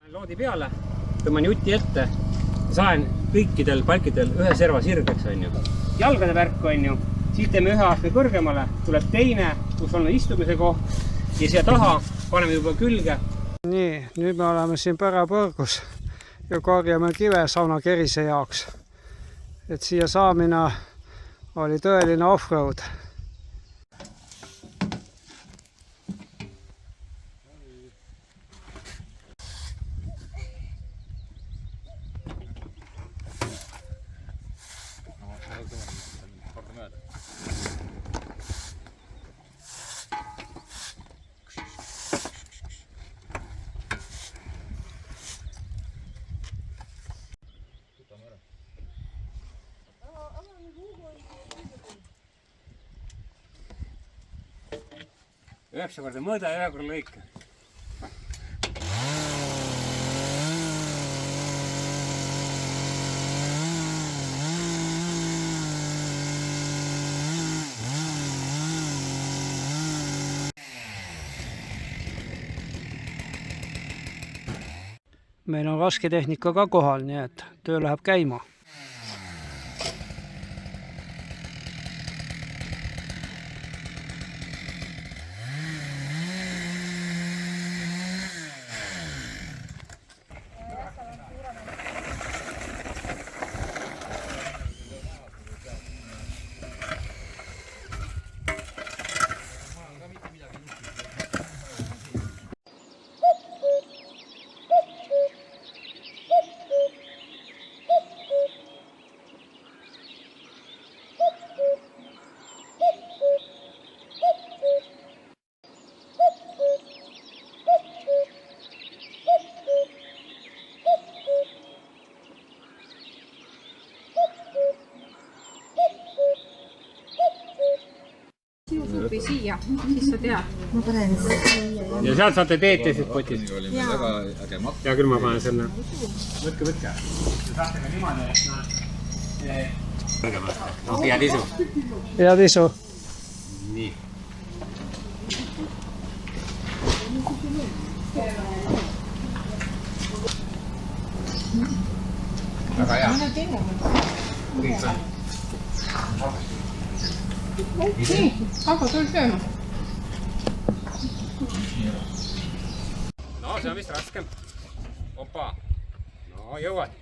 Loodi peale, tõmban juti ette, saen kõikidel palkidel ühe serva sirgeks, on ju. Jalgade värk, on ju, siis teeme ühe aastme kõrgemale, tuleb teine, kus on istumise koht ja siia taha paneme juba külge. Nii, nüüd me oleme siin Pärapõrgus ja korjame kive sauna kerise jaoks. Et siia saamine oli tõeline off-road. Üheksa korda mõõda ja ühe korda lõika. Meil on rasketehnika ka kohal, nii et töö läheb käima. Või siia, siis sa tead. Ma panen siia. Ja sealt saate teed teises potis. Oli meil väga äge matk. Ja küll ma panen selle. Võtke. Te saate ka niimoodi, et head isu. Head isu. Nii. Väga hea. Nii, aga tuli sööma. No, see on vist raskem. Opa. No, jõuad.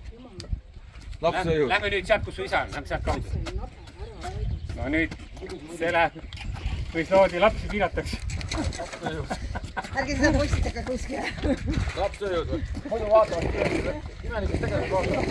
Lähme nüüd sealt, kus su isa on. Lähme sealt kaudu. No nüüd, see läheb. Võis loodi lapsi piiratakse. Ärge seda postitega kuskile. Lapstööjõud või? Muidu vaatavad. Imelikest tegevust vaatavad.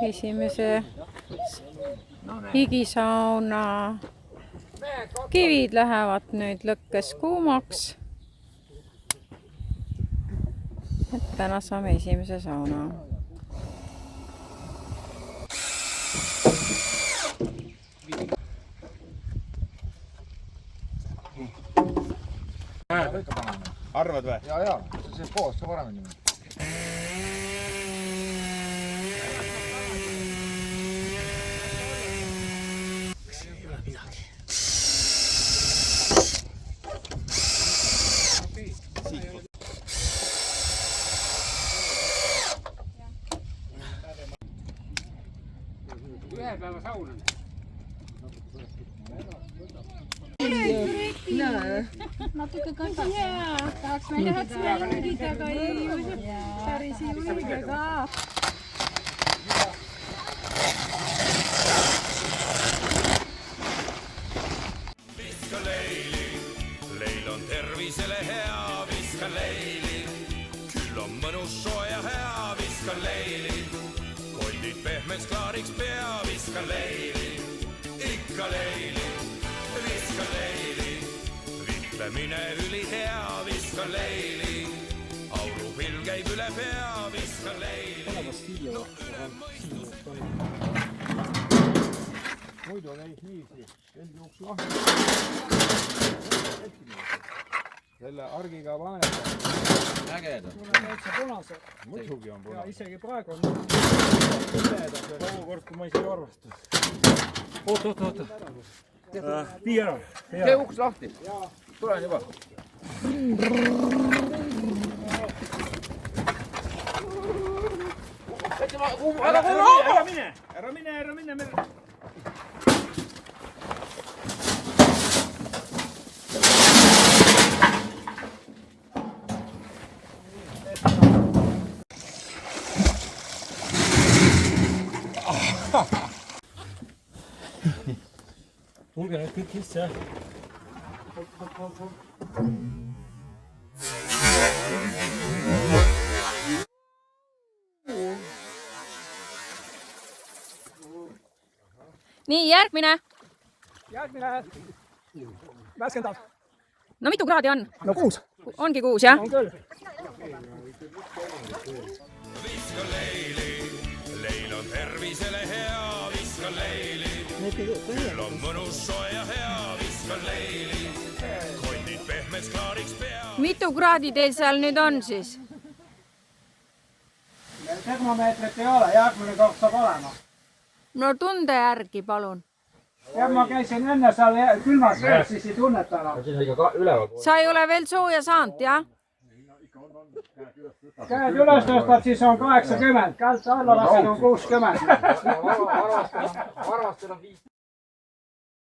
esimese higisauna kivid lähevad nüüd lõkkes kuumaks. Et täna saame esimese sauna. Arvad või? Jaa, see koos ka paremini. Ühe päeva saun on. Natuke kantas. Tahaks mängida, aga ei päris julge ka. Viska leili, leil on tervisele hea, viska leili. Küll on mõnus soe ja hea, viska leili. Kondid pehmeks klaariks pea, viska leili. Ikka leili, viska leili. Vitlemine üli hea, viska leili. Aurupilv käib üle pea, viska leili. Muidu käib niiviisi, end juuks lahti. Selle argiga paneb. Ägeda. Muidugi on punase. Isegi praegu on Kord, kui ma isegi arvestan. Oot. Vii ära. Tee uks lahti. Tulen juba. Ära mine. Tulge nüüd kõik sisse. Nii, järgmine. värskendab. No mitu kraadi on? No 6. Ongi 6, jah? On küll. Viska leili, leil on tervisele hea, viska leili. Küll on mõnus soe ja hea, viska leili. Kondid pehmeks klaariks pea. Mitu kraadi teil seal nüüd on siis? Termomeetrit ei ole, järgmine kord saab olema. No tunde järgi, palun. Ja ma käisin enne seal külmas vees, siis ei tunnetanud. Sa ei ole veel sooja saanud, jah? Käed üles tõstad, siis on 80. Käelt alla lasen on 60. Arvastel on 5.